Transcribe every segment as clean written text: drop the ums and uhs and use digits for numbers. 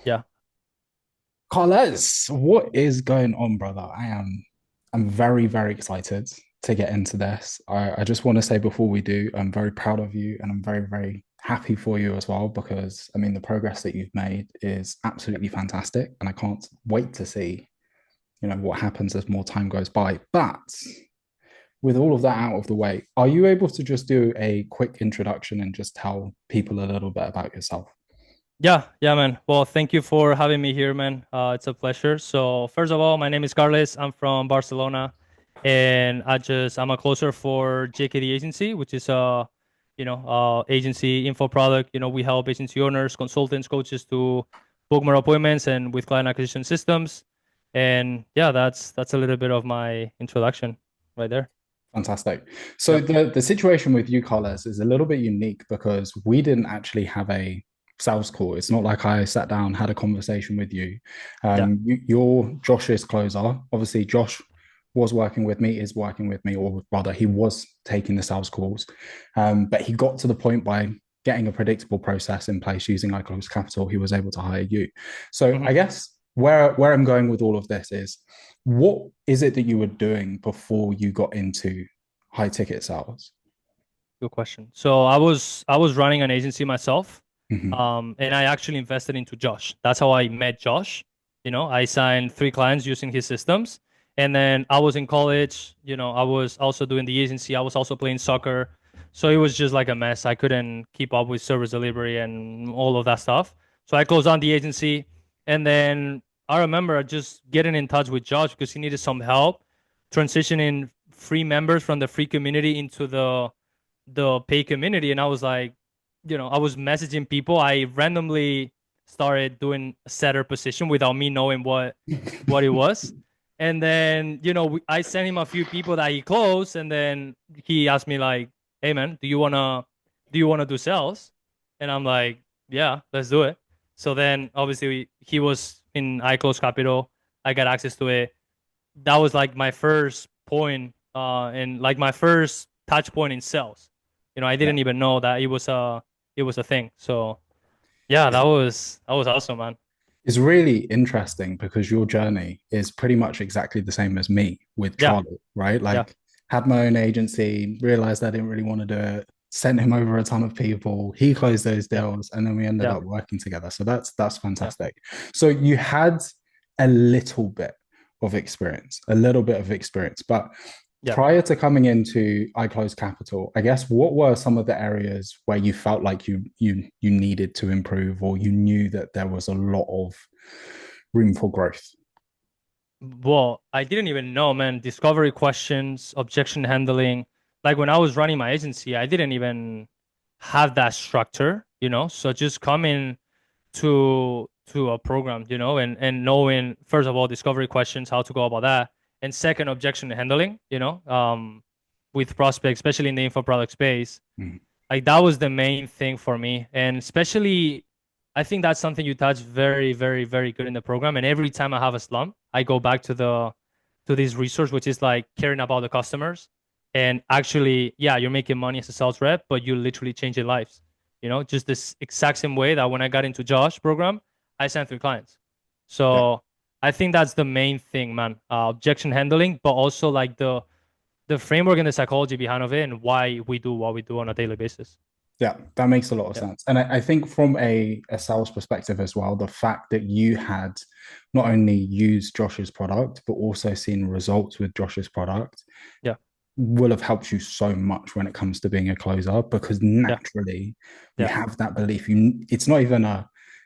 Yeah. Carles, what is going on, brother? I'm very, very excited to get into this. I just want to say before we do, I'm very proud of you and I'm very, very happy for you as well, because I mean the progress that you've made is absolutely fantastic. And I can't wait to see, what happens as more time goes by. But with all of that out of the way, are you able to just do a quick introduction and just tell people a little bit about yourself? Yeah, man. Well, thank you for having me here, man. It's a pleasure. So, first of all, my name is Carles. I'm from Barcelona, and I'm a closer for JKD Agency, which is agency info product. We help agency owners, consultants, coaches to book more appointments and with client acquisition systems. And yeah, that's a little bit of my introduction right there. Fantastic. So Yep. the situation with you, Carlos, is a little bit unique because we didn't actually have a sales call. It's not like I sat down, had a conversation with you. Yeah. You're Josh's closer. Obviously, Josh was working with me, is working with me, or rather, he was taking the sales calls. But he got to the point by getting a predictable process in place using iClose Capital, he was able to hire you. So hmm I guess where I'm going with all of this is what is it that you were doing before you got into high ticket sales? Good question. So I was running an agency myself, Mm-hmm. and I actually invested into Josh. That's how I met Josh. I signed 3 clients using his systems, and then I was in college. I was also doing the agency. I was also playing soccer, so it was just like a mess. I couldn't keep up with service delivery and all of that stuff. So I closed down the agency, and then I remember just getting in touch with Josh because he needed some help transitioning free members from the free community into the pay community. And I was like, I was messaging people. I randomly started doing a setter position without me knowing what it was. And then, I sent him a few people that he closed, and then he asked me like, "Hey man, do you wanna do sales?" And I'm like, "Yeah, let's do it." So then obviously he was in iClose Capital. I got access to it. That was like my first point, and like my first touch point in sales. I Yeah. didn't even know that it was a thing. So yeah, that was awesome, man. It's really interesting because your journey is pretty much exactly the same as me with Yeah, Charlie, right? yeah, Like, had my own agency, realized I didn't really want to do it, sent him over a ton of people, he closed those yeah, deals, and then we ended yeah, up working together. So that's yeah, fantastic. So you had a little bit of experience, a little bit of experience, but yeah. prior to coming into iClose Capital, I guess what were some of the areas where you felt like you needed to improve, or you knew that there was a lot of room for growth? Well, I didn't even know, man. Discovery questions, objection handling. Like when I was running my agency, I didn't even have that structure. So just coming to a program, and knowing first of all discovery questions, how to go about that, and second objection handling, with prospects, especially in the info product space. Mm. Like that was the main thing for me, and especially I think that's something you touch very, very, very good in the program. And every time I have a slump, I go back to this resource, which is like caring about the customers. And actually, yeah, you're making money as a sales rep, but you literally change their lives. Just this exact same way that when I got into Josh program, I sent 3 clients. Yeah. So I think that's the main thing, man. Objection handling, but also like the framework and the psychology behind of it and why we do what we do on a daily basis. Yeah, that makes a lot of Yeah. sense. And I think from a sales perspective as well, the fact that you had not only used Josh's product, but also seen results with Josh's product Yeah. will have helped you so much when it comes to being a closer, because Yeah. naturally you Yeah. have that belief. It's not even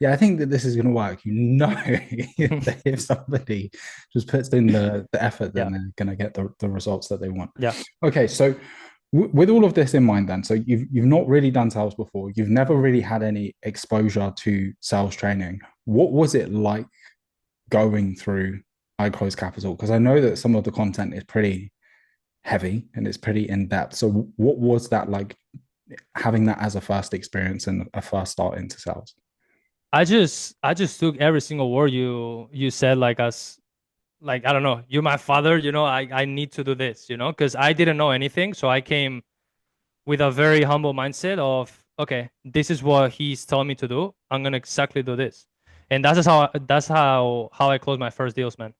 yeah, I think that this is going to work. That if somebody just puts in the effort, then Yeah. they're going to get the results that they want. Yeah. Okay, so with all of this in mind, then, so you've not really done sales before. You've never really had any exposure to sales training. What was it like going through iClose Capital? Because I know that some of the content is pretty heavy and it's pretty in depth. So what was that like, having that as a first experience and a first start into sales? I just took every single word you said like as like I don't know, you're my father, I need to do this, because I didn't know anything. So I came with a very humble mindset of, okay, this is what he's telling me to do. I'm gonna exactly do this. And that's how I close my first deals, man.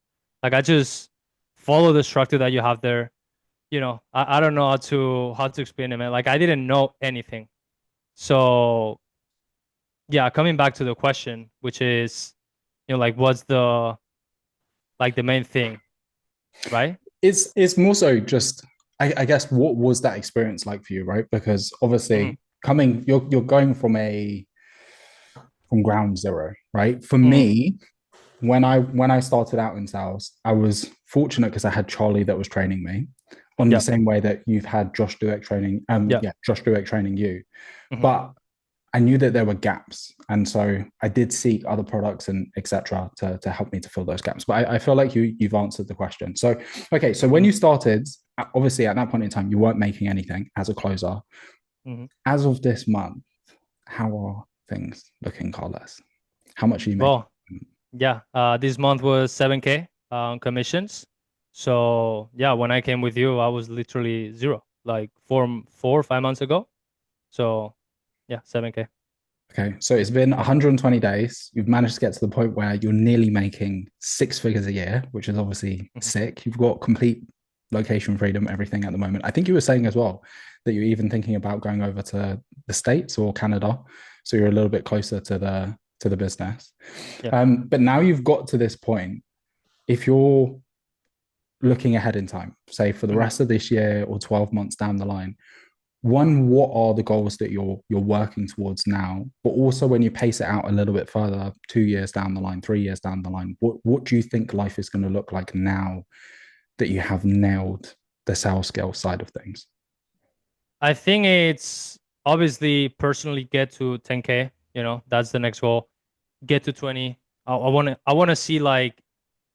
Like I just follow the structure that you have there. I don't know how to explain it, man. Like I didn't know anything. So yeah, coming back to the question, which is, like what's the main thing, right? It's more so just I guess what was that experience like for you, right? Because Hmm. obviously you're going from ground zero, right? For Hmm. me, when I started out in sales, I was fortunate because I had Charlie that was training me on the Yeah. same way that you've had Josh Dueck training, Yeah. yeah, Josh Dueck training you. Hmm. But I knew that there were gaps, and so I did seek other products and etc. to help me to fill those gaps. But I feel like you've answered the question. So okay, so when Hmm. you started, obviously at that point in time, you weren't making anything as a closer. Hmm. As of this month, how are things looking, Carlos? How much are you making? Well, yeah. This month was 7K on commissions. So yeah, when I came with you, I was literally zero, like 4 or 5 months ago. So yeah, 7K. Okay, so it's been 120 days. You've managed to get to the point where you're nearly making six figures a year, which is obviously Hmm. sick. You've got complete location freedom, everything at the moment. I think you were saying as well that you're even thinking about going over to the States or Canada, so you're a little bit closer to the business. Yeah. But now you've got to this point. If you're looking ahead in time, say for the Hmm. rest of this year or 12 months down the line, one, what are the goals that you're working towards now? But also when you pace it out a little bit further, 2 years down the line, 3 years down the line, what do you think life is going to look like now that you have nailed the sales skill side of things? I think it's obviously personally get to 10K, that's the next goal. Get to 20. I want to see like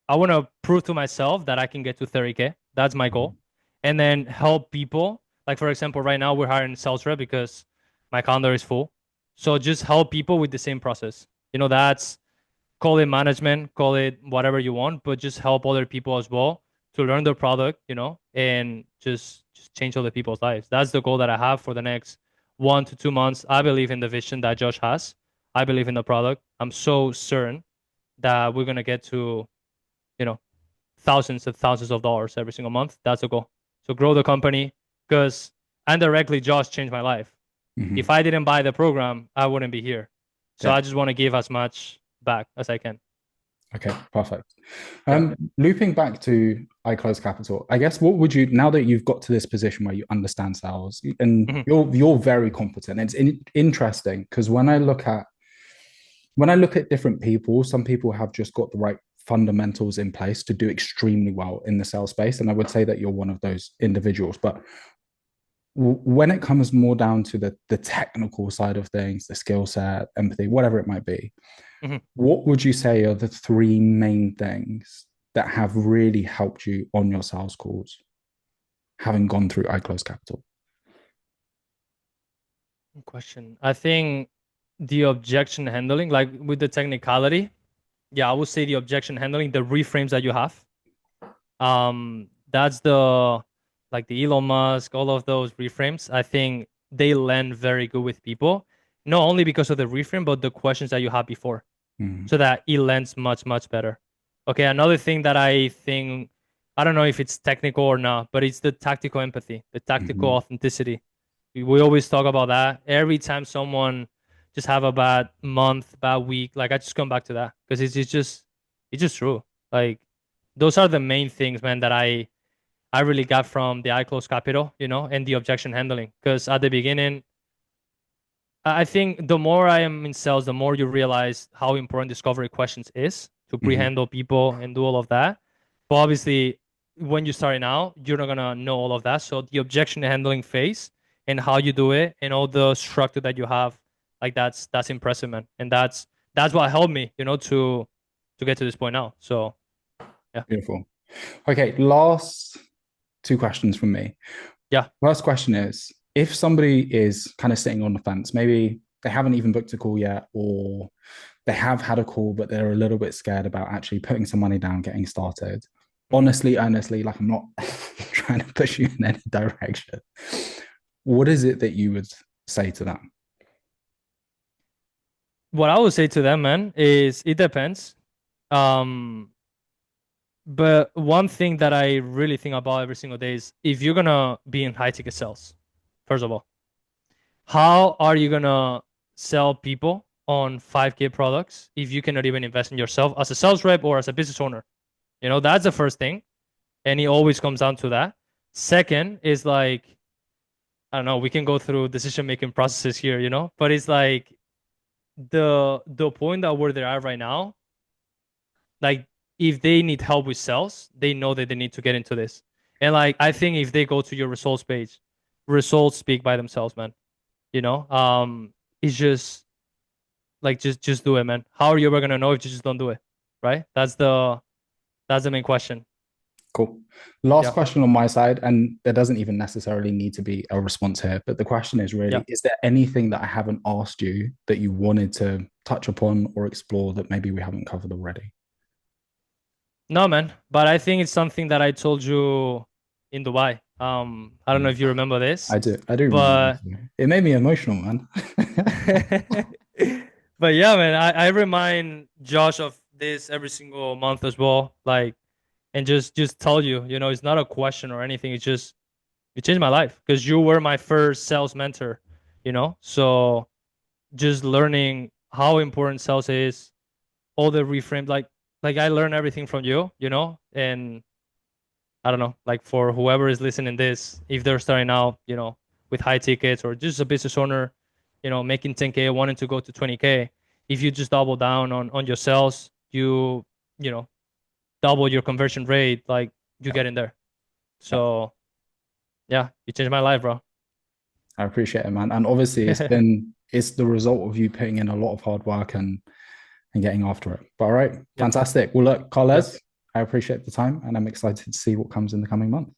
I want to prove to myself that I can get to 30K. That's my goal. And then help people. Like for example, right now we're hiring sales rep because my calendar is full. So just help people with the same process. That's call it management, call it whatever you want, but just help other people as well to learn the product, and just change other people's lives. That's the goal that I have for the next 1 to 2 months. I believe in the vision that Josh has. I believe in the product. I'm so certain that we're gonna get to, you know, thousands and thousands of dollars every single month. That's the goal. So grow the company because indirectly Josh changed my life. If Mm-hmm. I didn't buy the program, I wouldn't be here. So Yeah. I just want to give as much back as I can. Okay, perfect. Yeah. Looping back to iClose Capital, I guess what would you now that you've got to this position where you understand sales and Mhm. you're very competent. It's interesting because when I look at different people, some people have just got the right fundamentals in place to do extremely well in the sales space, and I would say that you're one of those individuals. But when it comes more down to the technical side of things, the skill set, empathy, whatever it might be, Mhm. what would you say are the three main things that have really helped you on your sales calls, having gone through iClose Capital? Good question. I think the objection handling, like with the technicality, yeah, I would say the objection handling, the reframes that you have. That's the like the Elon Musk, all of those reframes. I think they land very good with people, not only because of the reframe, but the questions that you had before, Mm-hmm. so that it lands much, much better. Okay, another thing that I think, I don't know if it's technical or not, but it's the tactical empathy, the tactical Mm-hmm. authenticity. We always talk about that. Every time someone just have a bad month, bad week, like I just come back to that because it's just true. Like those are the main things, man, that I really got from the iClose Capital, and the objection handling. Because at the beginning, I think the more I am in sales, the more you realize how important discovery questions is to Mm-hmm. pre-handle people and do all of that. But obviously, when you're starting out, you're not gonna know all of that. So the objection handling phase and how you do it and all the structure that you have, like that's impressive, man. And that's what helped me, to get to this point now. So yeah, Beautiful. Okay, last two questions from me. yeah. First question is if somebody is kind of sitting on the fence, maybe they haven't even booked a call yet, or they have had a call, but they're a little bit scared about actually putting some money down, getting started. Mhm. Honestly, earnestly, like I'm not trying to push you in any direction. What is it that you would say to them? What I would say to them, man, is it depends. Um, but one thing that I really think about every single day is if you're gonna be in high ticket sales, first of all, how are you gonna sell people on 5K products if you cannot even invest in yourself as a sales rep or as a business owner? You know, that's the first thing. And it always comes down to that. Second is like, I don't know, we can go through decision making processes here, you know, but it's like the point that where they are right now, like if they need help with sales, they know that they need to get into this. And like I think if they go to your results page, results speak by themselves, man. You know, it's just like just do it, man. How are you ever gonna know if you just don't do it, right? That's the main question. Cool. Last Yeah, question on my side, and there doesn't even necessarily need to be a response here, but the question is yeah. really, is there anything that I haven't asked you that you wanted to touch upon or explore that maybe we haven't covered already? No, man. But I think it's something that I told you in Dubai. I don't know Mm. if you remember this, I do remember but this. It made me emotional, man. but yeah, man. I remind Josh of this every single month as well. Like, and just tell you, you know, it's not a question or anything. It's just you changed my life because you were my first sales mentor. You know, so just learning how important sales is, all the reframe, like I learned everything from you. You know, and I don't know, like for whoever is listening this, if they're starting out, you know, with high tickets or just a business owner, you know, making 10K, wanting to go to 20K, if you just double down on your sales, you know, double your conversion rate, like you Yeah, get in there. yeah. So yeah, you changed my life, bro. I appreciate it, man. And obviously it's the result of you putting in a lot of hard work and getting after it. But all right, Yep. fantastic. Well, look, Yep. Carles, I appreciate the time and I'm excited to see what comes in the coming month.